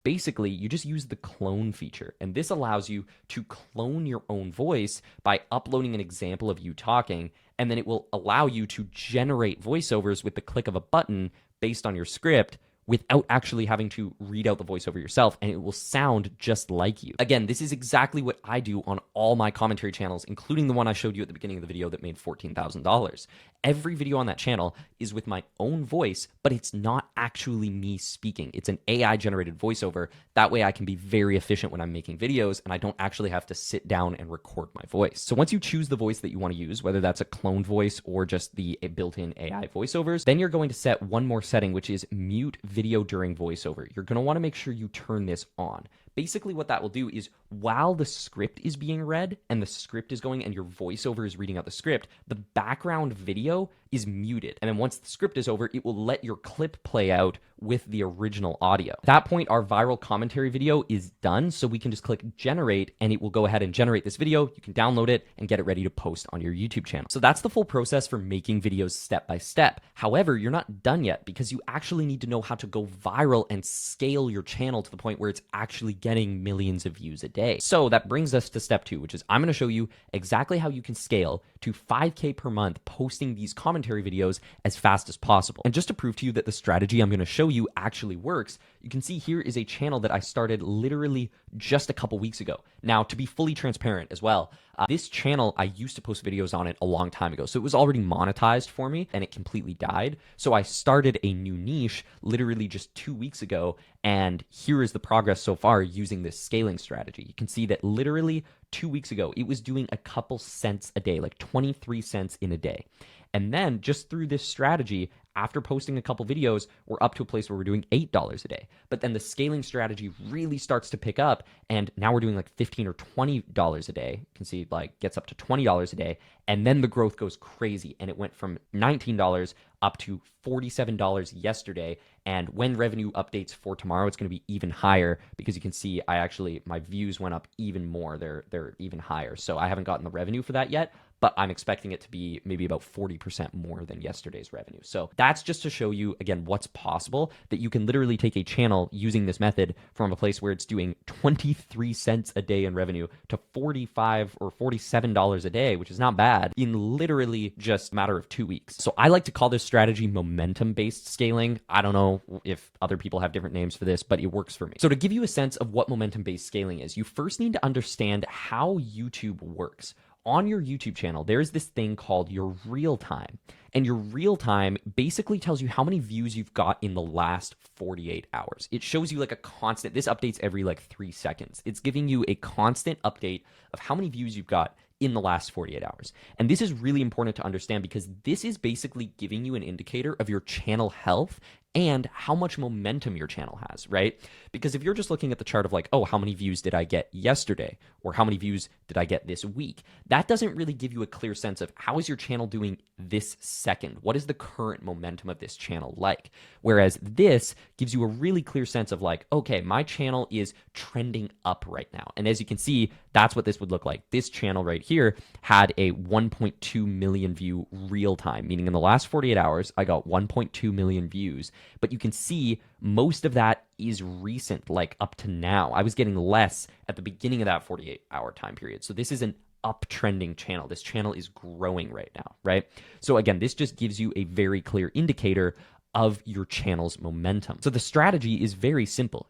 Basically, you just use the clone feature, and this allows you to clone your own voice by uploading an example of you talking, and then it will allow you to generate voiceovers with the click of a button based on your script without actually having to read out the voiceover yourself, and it will sound just like you. Again, this is exactly what I do on all my commentary channels, including the one I showed you at the beginning of the video that made $14,000. Every video on that channel is with my own voice, but it's not actually me speaking. It's an AI generated voiceover. That way I can be very efficient when I'm making videos and I don't actually have to sit down and record my voice. So once you choose the voice that you want to use, whether that's a cloned voice or just the built-in AI voiceovers, then you're going to set one more setting, which is mute video during voiceover. You're going to want to make sure you turn this on. Basically, what that will do is while the script is being read and the script is going and your voiceover is reading out the script, the background video is muted. And then once the script is over, it will let your clip play out with the original audio. At that point, our viral commentary video is done. So we can just click generate and it will go ahead and generate this video. You can download it and get it ready to post on your YouTube channel. So that's the full process for making videos step by step. However, you're not done yet because you actually need to know how to go viral and scale your channel to the point where it's actually getting millions of views a day. So that brings us to step 2, which is I'm going to show you exactly how you can scale to 5K per month posting these commentary videos as fast as possible. And just to prove to you that the strategy I'm going to show you actually works, you can see here is a channel that I started literally just a couple weeks ago. Now, to be fully transparent as well, this channel, I used to post videos on it a long time ago. So it was already monetized for me and it completely died. So I started a new niche literally just 2 weeks ago. And here is the progress so far using this scaling strategy. You can see that literally 2 weeks ago, it was doing a couple cents a day, like 23 cents in a day. And then just through this strategy, after posting a couple videos, we're up to a place where we're doing $8 a day. But then the scaling strategy really starts to pick up, and now we're doing like $15 or $20 a day. You can see it like gets up to $20 a day, and then the growth goes crazy, and it went from $19 up to $47 yesterday. And when revenue updates for tomorrow, it's going to be even higher because you can see my views went up even more. They're even higher. So I haven't gotten the revenue for that yet, but I'm expecting it to be maybe about 40% more than yesterday's revenue. So that's just to show you, again, what's possible, that you can literally take a channel using this method from a place where it's doing 23 cents a day in revenue to $45 or $47 a day, which is not bad, in literally just a matter of 2 weeks. So I like to call this strategy momentum-based scaling. I don't know if other people have different names for this, but it works for me. So to give you a sense of what momentum-based scaling is, you first need to understand how YouTube works. On your YouTube channel, there's this thing called your real time. And your real time basically tells you how many views you've got in the last 48 hours. It shows you like a constant, this updates every like 3 seconds. It's giving you a constant update of how many views you've got in the last 48 hours. And this is really important to understand because this is basically giving you an indicator of your channel health and how much momentum your channel has, right? Because if you're just looking at the chart of like, oh, how many views did I get yesterday? Or how many views did I get this week? That doesn't really give you a clear sense of how is your channel doing this second? What is the current momentum of this channel like? Whereas this gives you a really clear sense of like, okay, my channel is trending up right now. And as you can see, that's what this would look like. This channel right here had a 1.2 million view real time, meaning in the last 48 hours, I got 1.2 million views. But you can see most of that is recent, like up to now. I was getting less at the beginning of that 48-hour time period. So this is an uptrending channel. This channel is growing right now, right? So again, this just gives you a very clear indicator of your channel's momentum. So the strategy is very simple.